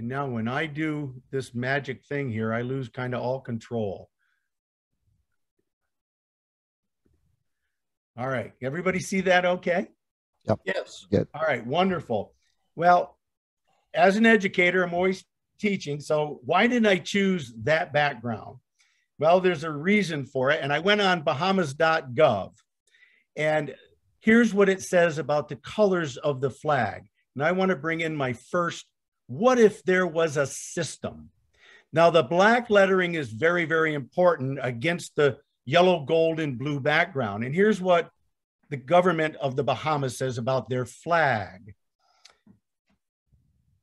And now when I do this magic thing here, I lose kind of all control. All right. Everybody see that okay? Yep. Yes. Good. All right. Wonderful. Well, as an educator, I'm always teaching. So why didn't I choose that background? Well, there's a reason for it. And I went on Bahamas.gov. And here's what it says about the colors of the flag. And I want to bring in my first, what if there was a system? Now, the black lettering is very, very important against the yellow, gold, and blue background. And here's what the government of the Bahamas says about their flag.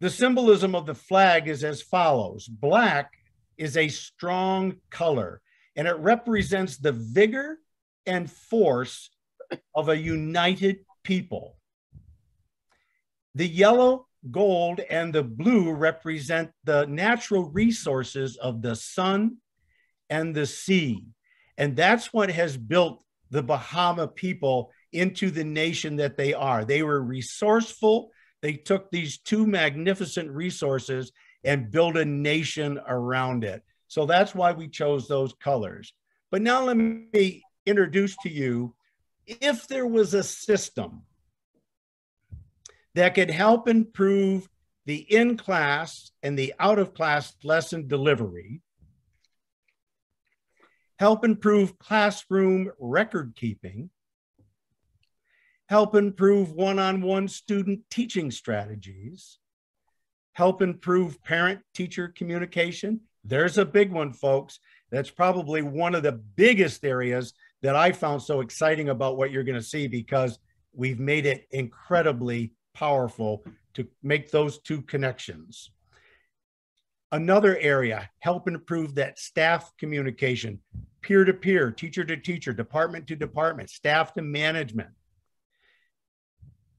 The symbolism of the flag is as follows. Black is a strong color, and it represents the vigor and force of a united people. The yellow, gold, and the blue represent the natural resources of the sun and the sea. And that's what has built the Bahama people into the nation that they are. They were resourceful. They took these two magnificent resources and built a nation around it. So that's why we chose those colors. But now let me introduce to you, if there was a system that could help improve the in-class and the out-of-class lesson delivery, help improve classroom record keeping, help improve one-on-one student teaching strategies, help improve parent-teacher communication. There's a big one, folks. That's probably one of the biggest areas that I found so exciting about what you're going to see, because we've made it incredibly powerful to make those two connections. Another area, help improve that staff communication, peer-to-peer, teacher-to-teacher, department to department, staff to management.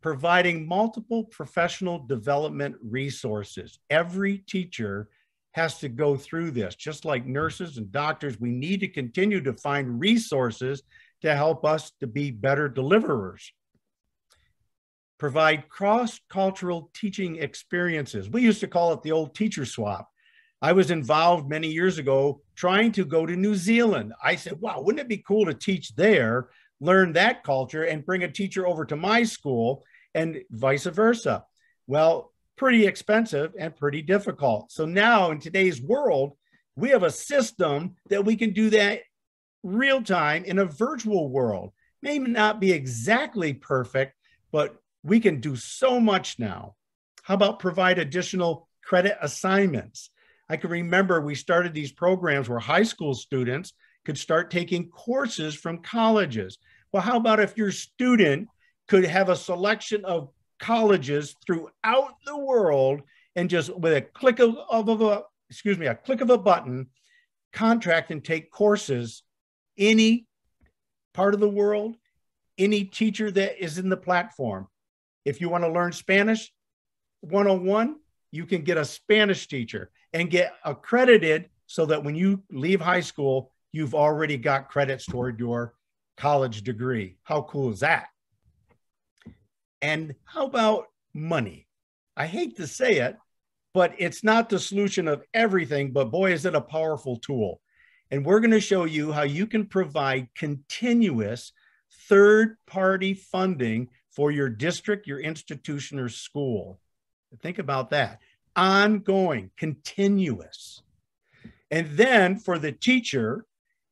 Providing multiple professional development resources. Every teacher has to go through this, just like nurses and doctors. We need to continue to find resources to help us to be better deliverers. Provide cross-cultural teaching experiences. We used to call it the old teacher swap. I was involved many years ago trying to go to New Zealand. I said, wow, wouldn't it be cool to teach there, learn that culture, and bring a teacher over to my school, and vice versa? Well, pretty expensive and pretty difficult. So now in today's world, we have a system that we can do that real time in a virtual world. May not be exactly perfect, but we can do so much now. How about provide additional credit assignments? I can remember we started these programs where high school students could start taking courses from colleges. Well, how about if your student could have a selection of colleges throughout the world and just with a click of a button, contract and take courses any part of the world, any teacher that is in the platform. If you want to learn Spanish 101, you can get a Spanish teacher and get accredited so that when you leave high school, you've already got credits toward your college degree. How cool is that? And how about money? I hate to say it, but it's not the solution of everything, but boy, is it a powerful tool. And we're going to show you how you can provide continuous third-party funding for your district, your institution, or school. Think about that. Ongoing, continuous. And then for the teacher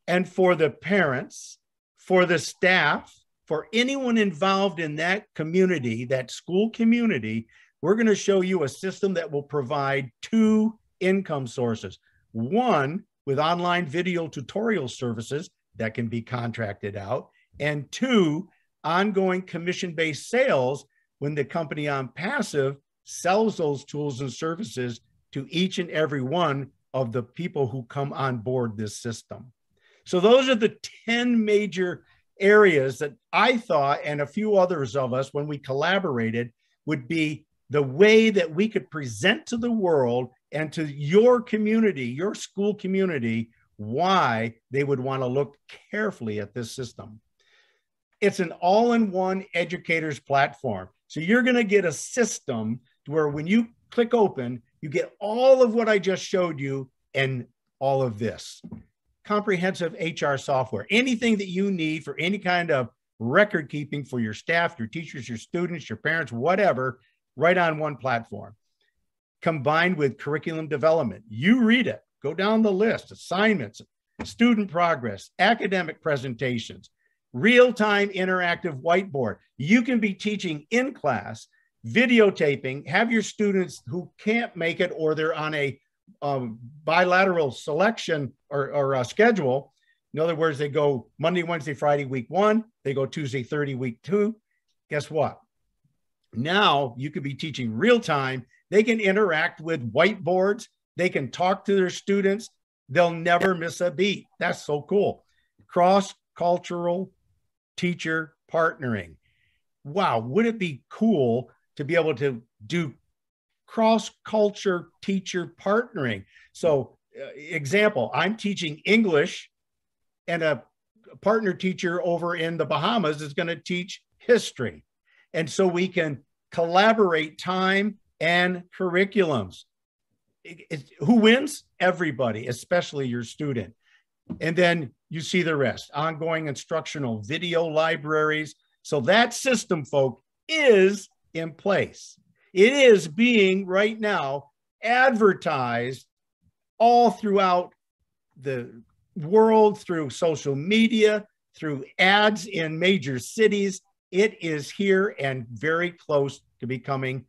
and for the parents, for the staff, for anyone involved in that community, that school community, we're going to show you a system that will provide two income sources. One, with online video tutorial services that can be contracted out, and two, ongoing commission-based sales when the company ONPASSIVE sells those tools and services to each and every one of the people who come on board this system. So those are the 10 major areas that I thought, and a few others of us, when we collaborated, would be the way that we could present to the world and to your community, your school community, why they would want to look carefully at this system. It's an all-in-one educator's platform. So you're going to get a system where when you click open, You get all of what I just showed you and all of this. Comprehensive HR software, anything that you need for any kind of record keeping for your staff, your teachers, your students, your parents, whatever, right on one platform. Combined with curriculum development. You read it, go down the list, assignments, student progress, academic presentations, real-time interactive whiteboard. You can be teaching in class, videotaping, have your students who can't make it or they're on a bilateral selection or a schedule. In other words, they go Monday, Wednesday, Friday, week 1. They go Tuesday, 30, week 2. Guess what? Now you could be teaching real time. They can interact with whiteboards. They can talk to their students. They'll never miss a beat. That's so cool. Cross-cultural teacher partnering. Wow, would it be cool to be able to do cross-culture teacher partnering? So example, I'm teaching English and a partner teacher over in the Bahamas is going to teach history. And so we can collaborate time and curriculums. Who wins? Everybody, especially your student. And then you see the rest, ongoing instructional video libraries. So that system, folk, is in place. It is being right now advertised all throughout the world, through social media, through ads in major cities. It is here and very close to becoming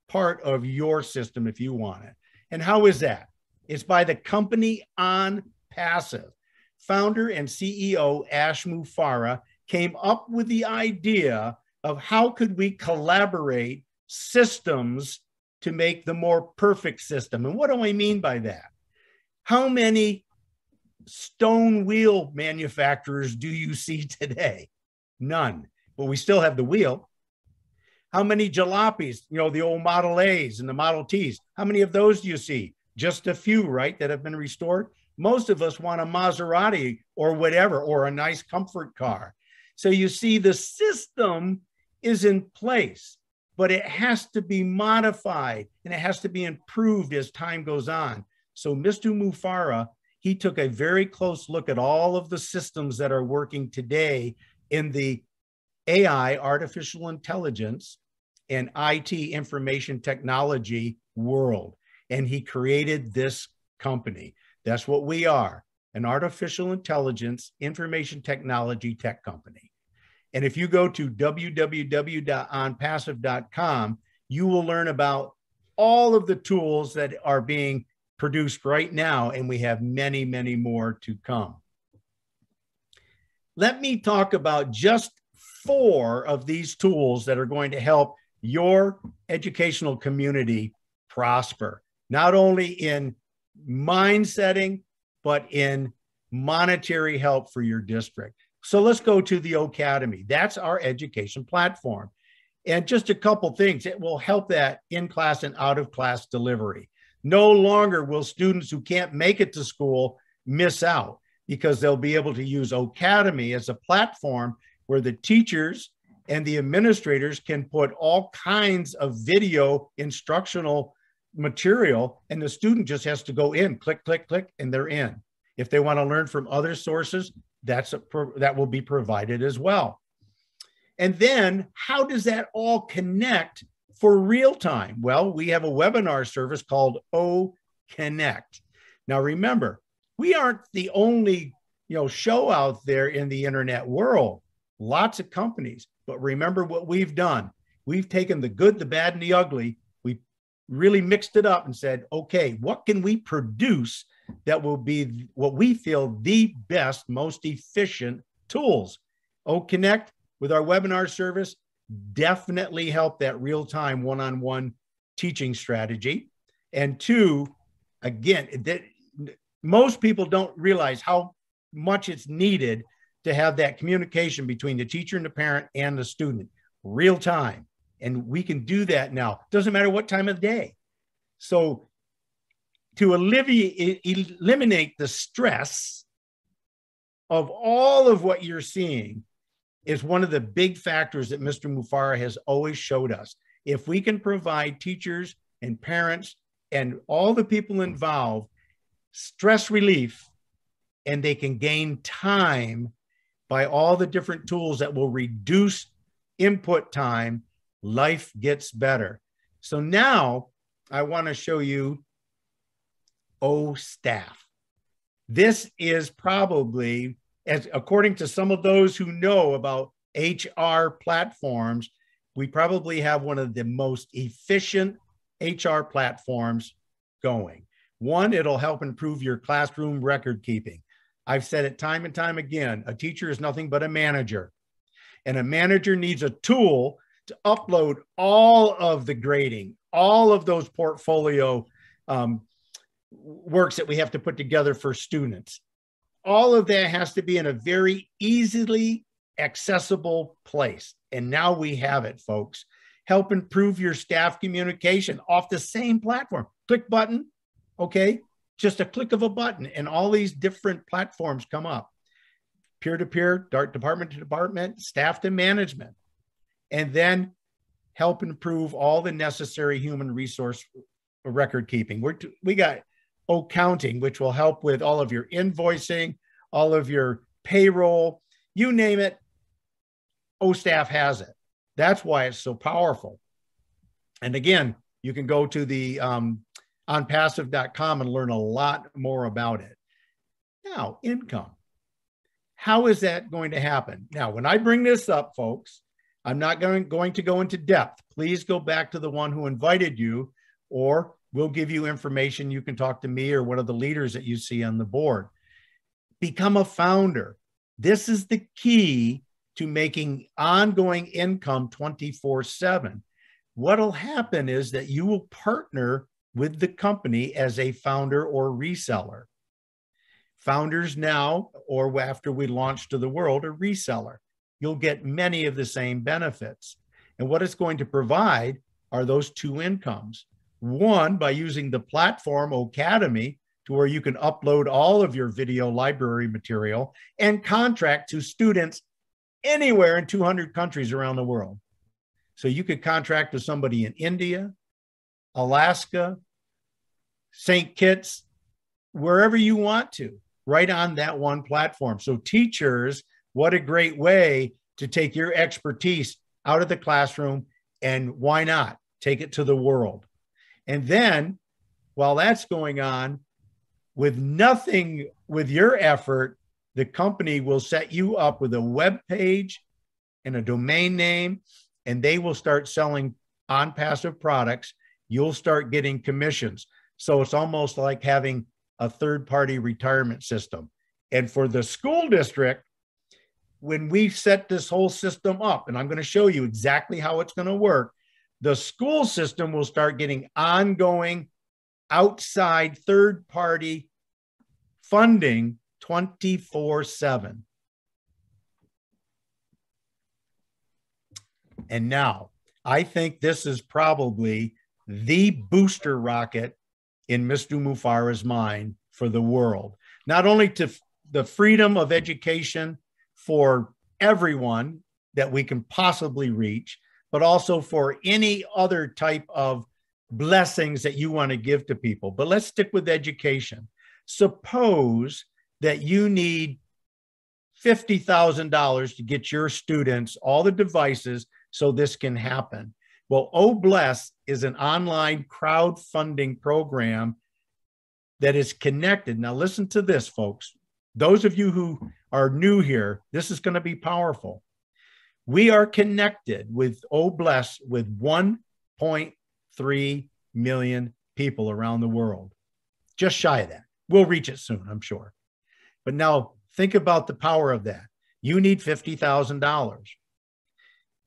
part of your system if you want it. And how is that? It's by the company ONPASSIVE. Founder and CEO Ash Mufareh came up with the idea of how could we collaborate systems to make the more perfect system. And what do I mean by that? How many stone wheel manufacturers do you see today? None, but we still have the wheel. How many jalopies, you know, the old Model A's and the Model T's, how many of those do you see? Just a few, right, that have been restored? Most of us want a Maserati or whatever, or a nice comfort car. So you see the system is in place, but it has to be modified and it has to be improved as time goes on. So Mr. Mufareh, he took a very close look at all of the systems that are working today in the AI, artificial intelligence, and IT, information technology world. And he created this company. That's what we are, an artificial intelligence, information technology tech company. And if you go to www.onpassive.com, you will learn about all of the tools that are being produced right now, and we have many, many more to come. Let me talk about just 4 of these tools that are going to help your educational community prosper, not only in mind setting, but in monetary help for your district. So let's go to the Academy. That's our education platform. And just a couple things, it will help that in-class and out-of-class delivery. No longer will students who can't make it to school miss out, because they'll be able to use Academy as a platform where the teachers and the administrators can put all kinds of video instructional material, and the student just has to go in, click, click, click, and they're in. If they want to learn from other sources, that will be provided as well. And then how does that all connect for real time? Well, we have a webinar service called O Connect. Now, remember, we aren't the only show out there in the internet world. Lots of companies, but remember what we've done. We've taken the good, the bad, and the ugly. We really mixed it up and said, okay, what can we produce that will be what we feel the best, most efficient tools? O Connect with our webinar service definitely help that real-time one-on-one teaching strategy. And 2, again, most people don't realize how much it's needed to have that communication between the teacher and the parent and the student, real time. And we can do that now. Doesn't matter what time of day. So to eliminate the stress of all of what you're seeing is one of the big factors that Mr. Mufareh has always showed us. If we can provide teachers and parents and all the people involved stress relief, and they can gain time by all the different tools that will reduce input time. Life gets better. So now I want to show you Staff. This is probably, as according to some of those who know about HR platforms, we probably have one of the most efficient HR platforms going. One, it'll help improve your classroom record keeping. I've said it time and time again, a teacher is nothing but a manager. And a manager needs a tool to upload all of the grading, all of those portfolio works that we have to put together for students. All of that has to be in a very easily accessible place. And now we have it, folks. Help improve your staff communication off the same platform. Click button, okay? Just a click of a button, and all these different platforms come up. Peer-to-peer, department to department, staff to management. And then help improve all the necessary human resource record keeping. We got accounting, which will help with all of your invoicing, all of your payroll, you name it, Staff has it. That's why it's so powerful. And again, you can go to the onpassive.com and learn a lot more about it. Now, income. How is that going to happen? Now, when I bring this up, folks, I'm not going to go into depth. Please go back to the one who invited you, or we'll give you information. You can talk to me or one of the leaders that you see on the board. Become a founder. This is the key to making ongoing income 24/7. What'll happen is that you will partner with the company as a founder or reseller. Founders now, or after we launch to the world, a reseller. You'll get many of the same benefits. And what it's going to provide are those two incomes. One, by using the platform Academy, to where you can upload all of your video library material and contract to students anywhere in 200 countries around the world. So you could contract with somebody in India, Alaska, St. Kitts, wherever you want to, right on that one platform. So teachers, what a great way to take your expertise out of the classroom, and why not take it to the world? And then while that's going on, with nothing, with your effort, the company will set you up with a web page and a domain name, and they will start selling ONPASSIVE products. You'll start getting commissions. So it's almost like having a third-party retirement system. And for the school district, when we set this whole system up, and I'm going to show you exactly how it's going to work, the school system will start getting ongoing outside third-party funding 24/7. And now, I think this is probably the booster rocket in Mr. Mufara's mind for the world. Not only to the freedom of education for everyone that we can possibly reach, but also for any other type of blessings that you want to give to people. But let's stick with education. Suppose that you need $50,000 to get your students all the devices so this can happen. Well, OBless is an online crowdfunding program that is connected. Now, listen to this, folks. Those of you who are new here, this is going to be powerful. We are connected with OBless with 1.3 million people around the world. Just shy of that. We'll reach it soon, I'm sure. But now think about the power of that. You need $50,000.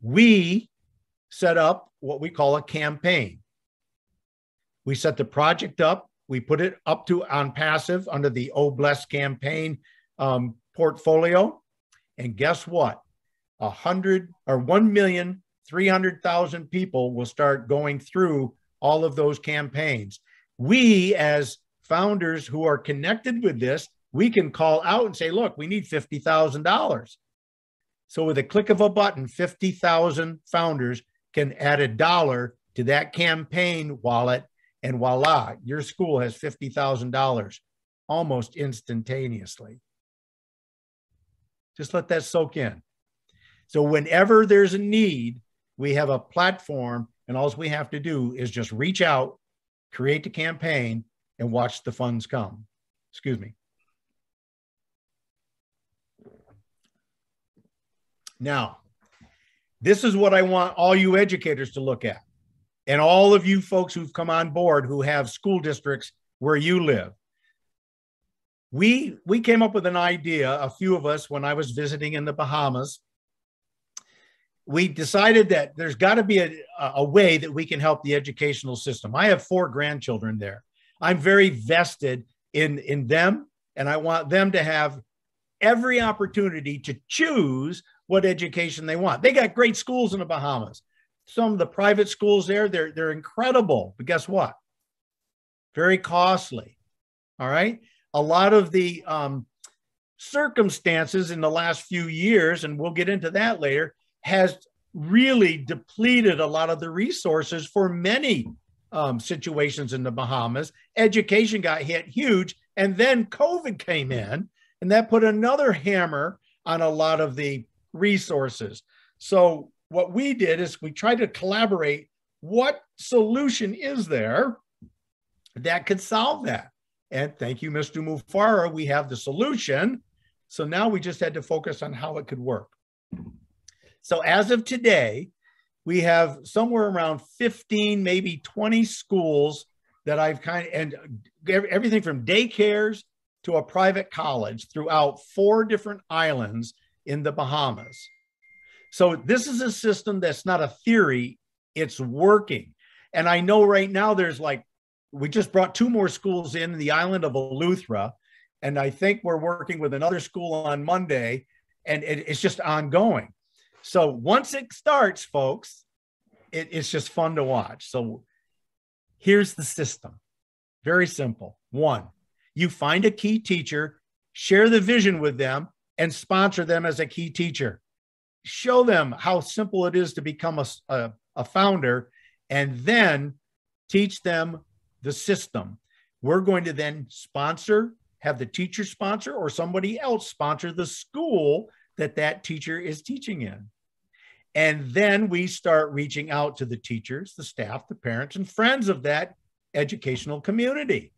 We set up what we call a campaign. We set the project up. We put it up to ONPASSIVE under the OBless campaign portfolio. And guess what? 1,300,000 people will start going through all of those campaigns. We, as founders who are connected with this, we can call out and say, look, we need $50,000. So with a click of a button, 50,000 founders can add $1 to that campaign wallet, and voila, your school has $50,000 almost instantaneously. Just let that soak in. So whenever there's a need, we have a platform, and all we have to do is just reach out, create the campaign, and watch the funds come. Excuse me. Now, this is what I want all you educators to look at, and all of you folks who've come on board who have school districts where you live. We came up with an idea, a few of us, when I was visiting in the Bahamas. We decided that there's got to be a way that we can help the educational system. I have 4 grandchildren there. I'm very vested in them, and I want them to have every opportunity to choose what education they want. They got great schools in the Bahamas. Some of the private schools there, they're incredible, but guess what? Very costly. All right. A lot of the circumstances in the last few years, and we'll get into that later, has really depleted a lot of the resources for many situations in the Bahamas. Education got hit huge, and then COVID came in, and that put another hammer on a lot of the resources. So what we did is we tried to collaborate. What solution is there that could solve that? And thank you, Mr. Mufara, we have the solution. So now we just had to focus on how it could work. So as of today, we have somewhere around 15, maybe 20 schools that I've and everything from daycares to a private college throughout 4 different islands in the Bahamas. So this is a system that's not a theory, it's working. And I know right now there's we just brought 2 more schools in the island of Eleuthera, and I think we're working with another school on Monday, and it's just ongoing. So once it starts, folks, it's just fun to watch. So here's the system. Very simple. 1, you find a key teacher, share the vision with them, and sponsor them as a key teacher. Show them how simple it is to become a founder, and then teach them the system. We're going to then have the teacher sponsor, or somebody else sponsor the school that teacher is teaching in. And then we start reaching out to the teachers, the staff, the parents, and friends of that educational community.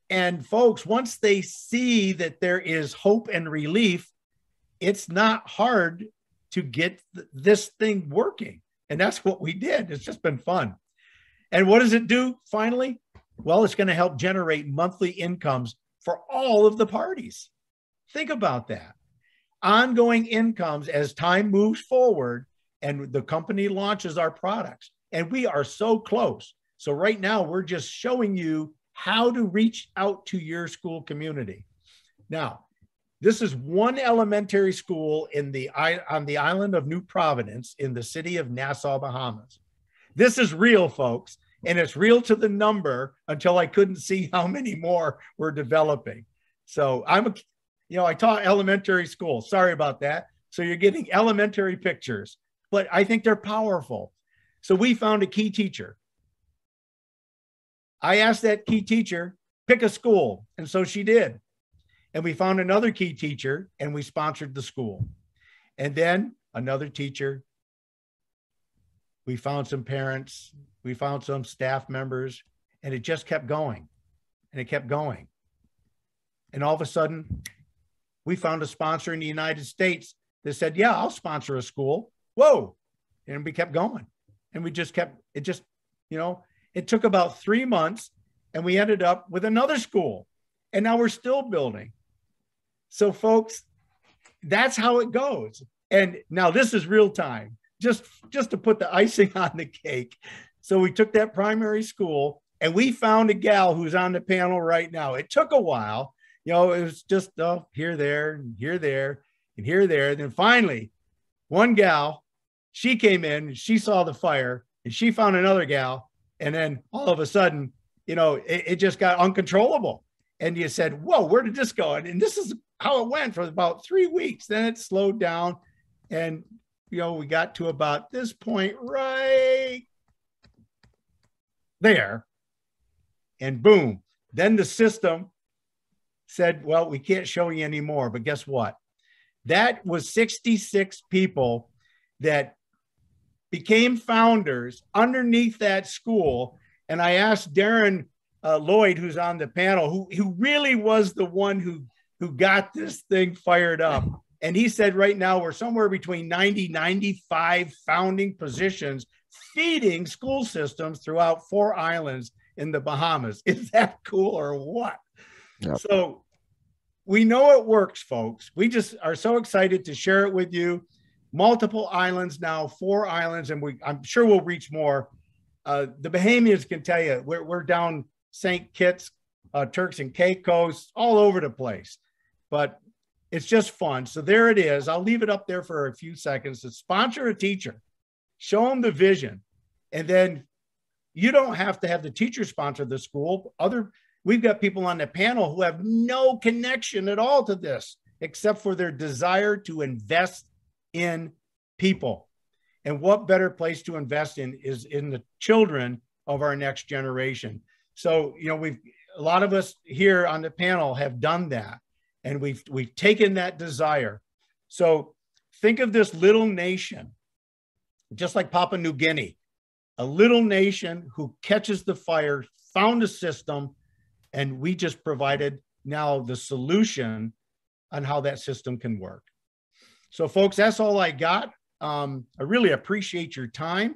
And folks, once they see that there is hope and relief, it's not hard to get this thing working. And that's what we did. It's just been fun. And what does it do finally? Well, it's going to help generate monthly incomes for all of the parties. Think about that. Ongoing incomes as time moves forward and the company launches our products. And we are so close. So right now, we're just showing you how to reach out to your school community. Now, this is one elementary school on the island of New Providence in the city of Nassau, Bahamas. This is real, folks, and it's real to the number until I couldn't see how many more we're developing. So I taught elementary school. Sorry about that. So you're getting elementary pictures, but I think they're powerful. So we found a key teacher. I asked that key teacher, pick a school, and so she did. And we found another key teacher, and we sponsored the school. And then another teacher. We found some parents. We found some staff members, and it just kept going. And it kept going. And all of a sudden, we found a sponsor in the United States that said, yeah, I'll sponsor a school. Whoa. And we kept going. And we just kept, it took about 3 months, and we ended up with another school. And now we're still building. So folks, that's how it goes. And now this is real time, just to put the icing on the cake. So we took that primary school, and we found a gal who's on the panel right now. It took a while. It was just here, there, and here, there, and here, there. And then finally, one gal, she came in, she saw the fire, and she found another gal. And then all of a sudden, it just got uncontrollable. And you said, whoa, where did this go? And this is how it went for about 3 weeks. Then it slowed down. And, we got to about this point right there. and boom, then the system said, well, we can't show you anymore. But guess what? That was 66 people that became founders underneath that school. And I asked Darren Lloyd, who's on the panel, who really was the one who got this thing fired up. And he said right now we're somewhere between 90, 95 founding positions feeding school systems throughout 4 islands in the Bahamas. Is that cool or what? Yep. So we know it works, folks. We just are so excited to share it with you. Multiple islands now, 4 islands, and I'm sure we'll reach more. The Bahamians can tell you we're down St. Kitts, Turks and Caicos, all over the place. But it's just fun. So there it is. I'll leave it up there for a few seconds. To sponsor a teacher, show them the vision, and then you don't have to have the teacher sponsor the school. We've got people on the panel who have no connection at all to this, except for their desire to invest in people. And what better place to invest in is in the children of our next generation. So, you know, a lot of us here on the panel have done that, and we've taken that desire. So think of this little nation, just like Papua New Guinea, a little nation who catches the fire, found a system, and we just provided now the solution on how that system can work. So folks, that's all I got. I really appreciate your time.